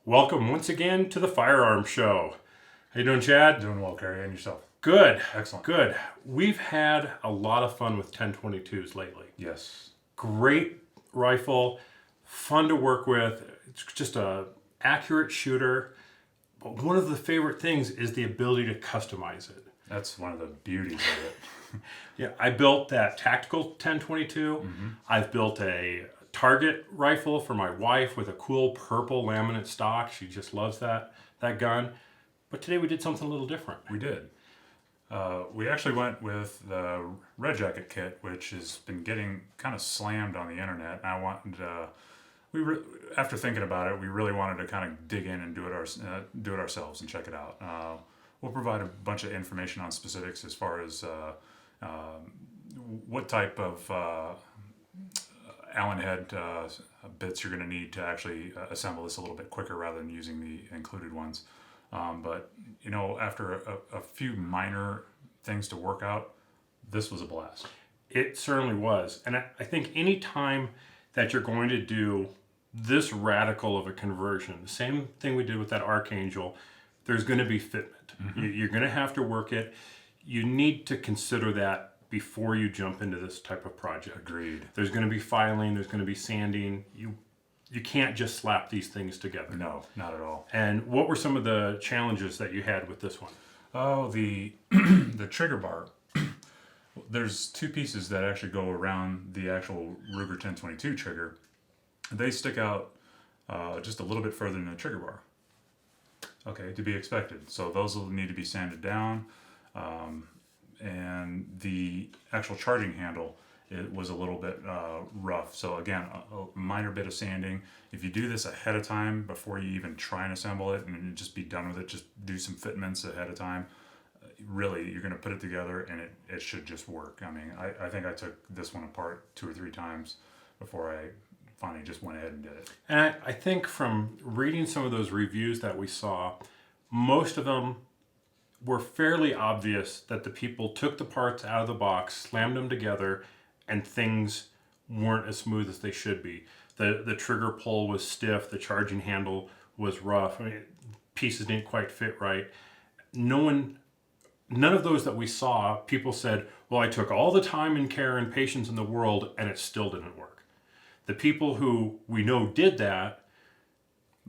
Welcome once again to the Firearm Show. How you doing, Chad? Doing well, Gary, and yourself? Good. Excellent. Good. We've had a lot of fun with 1022s lately. Yes. Great rifle, fun to work with. It's just a accurate shooter. But one of the favorite things is the ability to customize it. That's one of the beauties of it. Yeah, I built that tactical 1022. Mm-hmm. I've built a target rifle for my wife with a cool purple laminate stock. She just loves that gun. But today we did something a little different. We did. We actually went with the Red Jacket kit, which has been getting kind of slammed on the internet. And I wanted after thinking about it, we really wanted to kind of dig in and do it ourselves and check it out. We'll provide a bunch of information on specifics as far as what type of Allen head bits you're going to need to actually assemble this a little bit quicker rather than using the included ones. But, you know, after a few minor things to work out, this was a blast. It certainly was. And I think any time that you're going to do this radical of a conversion, the same thing we did with that Archangel, there's going to be fitment. Mm-hmm. You're going to have to work it. You need to consider that before you jump into this type of project. Agreed. There's going to be filing, there's going to be sanding. You can't just slap these things together. No, not at all. And what were some of the challenges that you had with this one? Oh, the trigger bar. There's two pieces that actually go around the actual Ruger 1022 trigger. They stick out just a little bit further than the trigger bar. Okay, to be expected. So those will need to be sanded down. And the actual charging handle, it was a little bit rough. So again, a minor bit of sanding. If you do this ahead of time before you even try and assemble it and just be done with it, just do some fitments ahead of time. Really, you're going to put it together and it should just work. I mean, I think I took this one apart 2 or 3 times before I finally just went ahead and did it. And I think from reading some of those reviews that we saw, most of them were fairly obvious that the people took the parts out of the box, slammed them together, and things weren't as smooth as they should be. The trigger pull was stiff, the charging handle was rough. I mean, pieces didn't quite fit right. None of those that we saw, people said, well, I took all the time and care and patience in the world and it still didn't work. The people who we know did that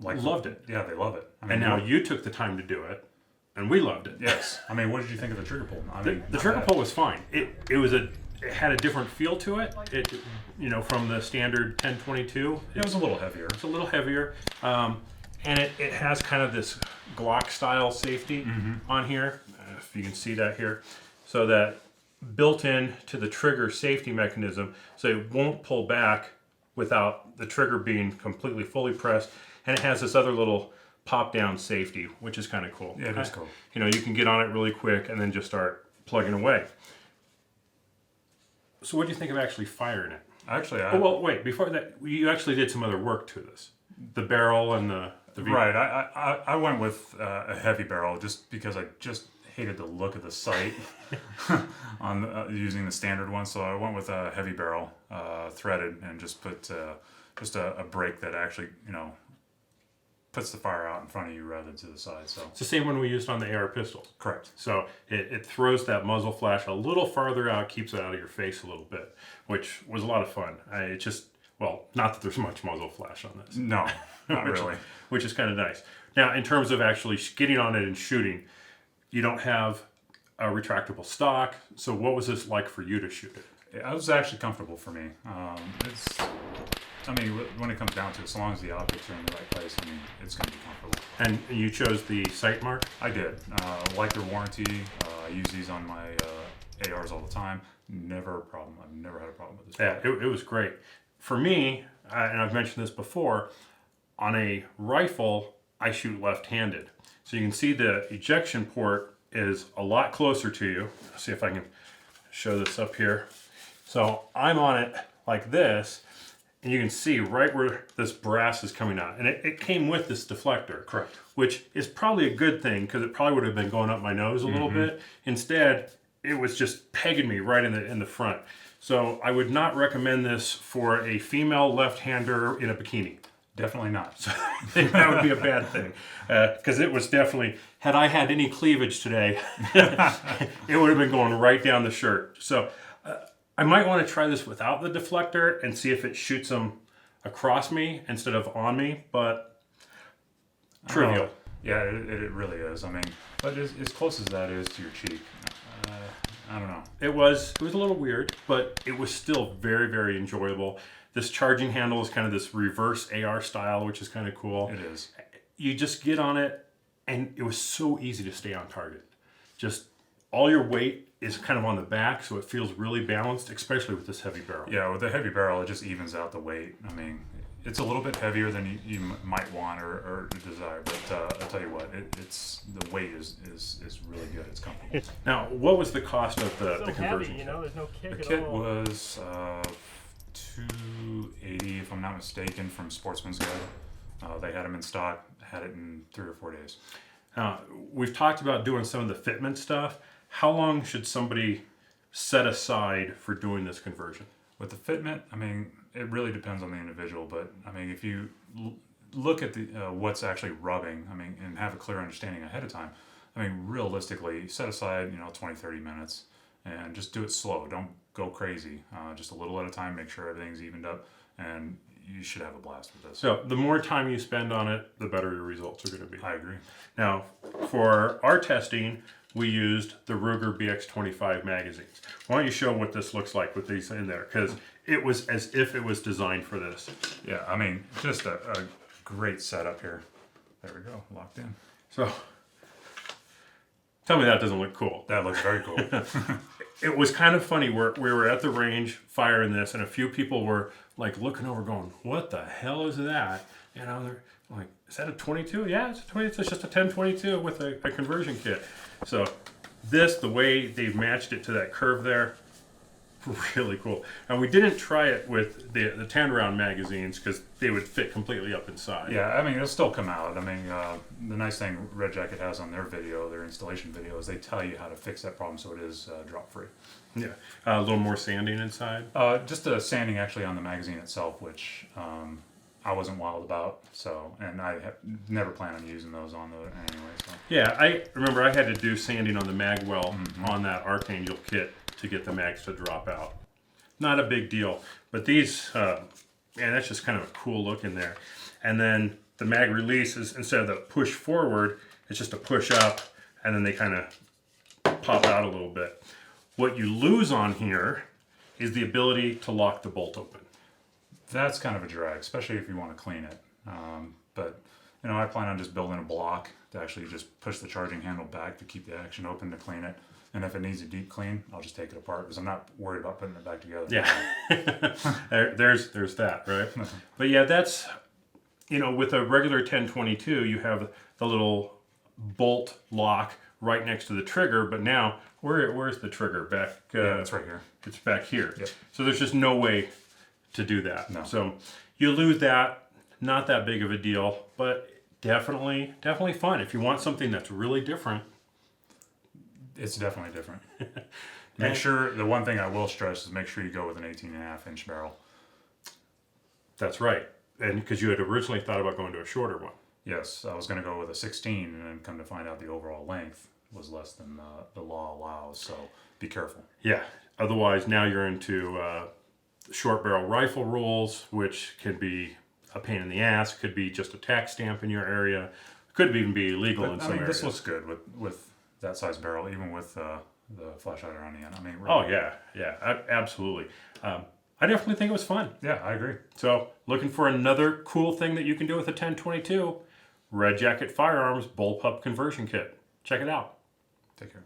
loved it. Yeah, they love it. I mean, and now you took the time to do it. And we loved it. Yes. I mean, what did you think of the trigger pull? I mean, the trigger pull was fine. It had a different feel to it. It, from the standard 1022. It was a little heavier. It's a little heavier. And it has kind of this Glock style safety on here. If you can see that here. So that built in to the trigger safety mechanism, so it won't pull back without the trigger being completely fully pressed. And it has this other little pop-down safety, which is kind of cool. Yeah, it is cool. You can get on it really quick and then just start plugging away. So what do you think of actually firing it? Actually, wait. Before that, you actually did some other work to this. The barrel and the right. I went with a heavy barrel just because I just hated the look of the sight on using the standard one. So I went with a heavy barrel, threaded, and just put just a brake that actually puts the fire out in front of you rather than to the side. So it's the same one we used on the AR pistol. Correct. So it throws that muzzle flash a little farther out, keeps it out of your face a little bit, which was a lot of fun. Not that there's much muzzle flash on this. No, not really. Which is kind of nice. Now, in terms of actually getting on it and shooting, you don't have a retractable stock. So what was this like for you to shoot it? It was actually comfortable for me. When it comes down to it, as long as the optics are in the right place, it's going to be comfortable. And you chose the sight mark? I did. Like their warranty. I use these on my ARs all the time. Never a problem. I've never had a problem with this. Yeah, it was great. For me, and I've mentioned this before, on a rifle, I shoot left-handed. So you can see the ejection port is a lot closer to you. Let's see if I can show this up here. So I'm on it like this, and you can see right where this brass is coming out. And it came with this deflector. Correct. Which is probably a good thing, because it probably would have been going up my nose a little bit. Instead, it was just pegging me right in the front. So I would not recommend this for a female left-hander in a bikini. Definitely not. That would be a bad thing. Because it was definitely, had I had any cleavage today, it would have been going right down the shirt. So I might want to try this without the deflector and see if it shoots them across me instead of on me, but trivial. Yeah, it really is. I mean, but as close as that is to your cheek, I don't know. It was a little weird, but it was still very, very enjoyable. This charging handle is kind of this reverse AR style, which is kind of cool. It is. You just get on it, and it was so easy to stay on target. Just all your weight is kind of on the back, so it feels really balanced, especially with this heavy barrel. Yeah, with the heavy barrel, it just evens out the weight. I mean, it's a little bit heavier than you might want or desire, but I'll tell you what, it's the weight is really good. It's comfortable. Now, what was the cost of the conversion? Heavy, there's no kick The at kit all. was $280, if I'm not mistaken, from Sportsman's Guide. They had them in stock, had it in 3 or 4 days. We've talked about doing some of the fitment stuff. How long should somebody set aside for doing this conversion? With the fitment, I mean, it really depends on the individual, but I mean, if you look at the what's actually rubbing, I mean, and have a clear understanding ahead of time, I mean, realistically, set aside, 20, 30 minutes and just do it slow. Don't go crazy. Just a little at a time, make sure everything's evened up, and you should have a blast with this. So the more time you spend on it, the better your results are going to be. I agree. Now, for our testing, we used the Ruger BX-25 magazines. Why don't you show what this looks like with these in there? Because it was as if it was designed for this. Yeah, I mean, just a great setup here. There we go, locked in. So, tell me that doesn't look cool. That looks very cool. It was kind of funny. We were at the range firing this, and a few people were like looking over, going, "What the hell is that?" They're like, "Is that a 22?" Yeah, it's a 22. It's just a 1022 with a conversion kit. So the way they've matched it to that curve there, really cool. And we didn't try it with the 10 round magazines because they would fit completely up inside. Yeah, I mean, it'll still come out. I mean, the nice thing Red Jacket has on their installation video, is they tell you how to fix that problem so it is drop free. Yeah, a little more sanding inside. Just the sanding actually on the magazine itself, which I wasn't wild about. So, and I never plan on using those on there anyway. So. Yeah, I remember I had to do sanding on the mag well on that Archangel kit to get the mags to drop out. Not a big deal, but these, man, that's just kind of a cool look in there. And then the mag release is, instead of the push forward, it's just a push up, and then they kind of pop out a little bit. What you lose on here is the ability to lock the bolt open. That's kind of a drag, especially if you want to clean it. But I plan on just building a block to actually just push the charging handle back to keep the action open to clean it. And if it needs a deep clean, I'll just take it apart because I'm not worried about putting it back together. Yeah, there's that, right? But yeah, that's, with a regular 1022, you have the little bolt lock right next to the trigger, but now, where's the trigger? Back? Yeah, it's right here. It's back here. Yep. So there's just no way to do that. No. So you lose that, not that big of a deal, but definitely fun. If you want something that's really different. It's definitely different. Make sure, the one thing I will stress is make sure you go with an 18.5-inch barrel. That's right. And because you had originally thought about going to a shorter one. Yes, I was going to go with a 16, and then come to find out the overall length was less than the law allows, so be careful. Yeah. Otherwise, now you're into short barrel rifle rules, which can be a pain in the ass, could be just a tax stamp in your area, could even be illegal in some areas. This looks good with that size barrel, even with the flash hider on the end. I mean, really. Oh yeah, absolutely. I definitely think it was fun. Yeah, I agree. So, looking for another cool thing that you can do with a 1022, Red Jacket Firearms Bullpup Conversion Kit. Check it out. Take care.